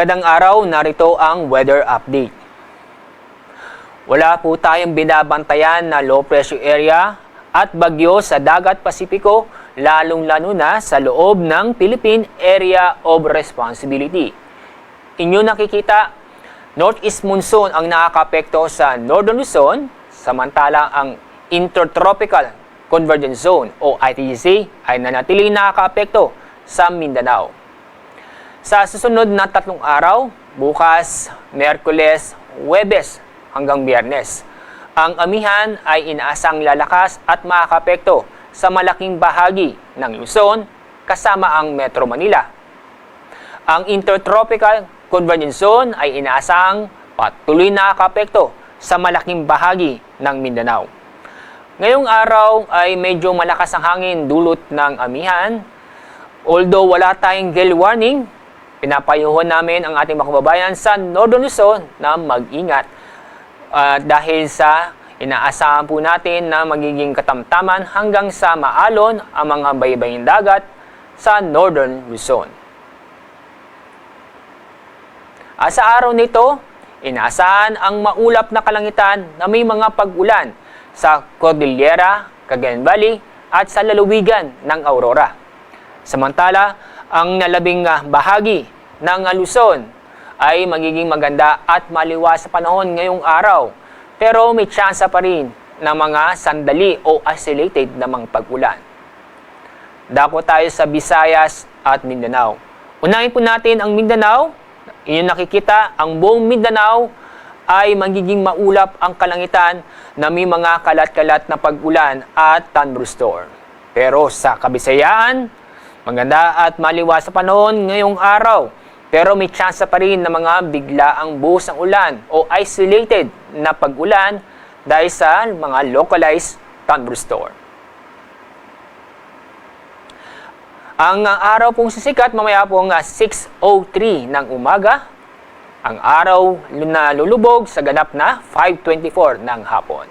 Magandang araw, narito ang weather update. Wala po tayong binabantayan na low pressure area at bagyo sa dagat Pasipiko, lalong-lalo na sa loob ng Philippine Area of Responsibility. Inyo nakikita, northeast monsoon ang nakakapekto sa Northern Luzon, samantala ang Intertropical Convergence Zone o ITGZ ay nanatiling nakakapekto sa Mindanao. Sa susunod na 3 araw, bukas, Miyerkules, Huwebes hanggang Biyernes, ang amihan ay inaasang lalakas at makakapekto sa malaking bahagi ng Luzon kasama ang Metro Manila. Ang Intertropical Convergence Zone ay inaasang patuloy nakakapekto sa malaking bahagi ng Mindanao. Ngayong araw ay medyo malakas ang hangin dulot ng amihan. Although wala tayong gale warning, pinapayuhan namin ang ating mga kababayan sa Northern Luzon na mag-ingat dahil sa inaasahan po natin na magiging katamtaman hanggang sa maalon ang mga baybaying dagat sa Northern Luzon. At sa araw nito, inaasahan ang maulap na kalangitan na may mga pag-ulan sa Cordillera, Cagayan Valley at sa lalawigan ng Aurora. Samantala, ang nalabing bahagi ng Luzon ay magiging maganda at maliwas sa panahon ngayong araw. Pero may tsansa pa rin ng mga sandali o isolated na mga pag-ulan. Dako tayo sa Visayas at Mindanao. Unahin po natin ang Mindanao. Inyong nakikita, ang buong Mindanao ay magiging maulap ang kalangitan na may mga kalat-kalat na pag-ulan at thunderstorm. Pero sa Kabisayaan, maganda at maliwas sa panahon ngayong araw, pero may tsansa pa rin ng mga biglaang buhos ng ulan o isolated na pag-ulan dahil sa mga localized thunderstorm. Ang araw pong sisikat mamaya pong 6:03 ng umaga, ang araw na lulubog sa ganap na 5:24 ng hapon.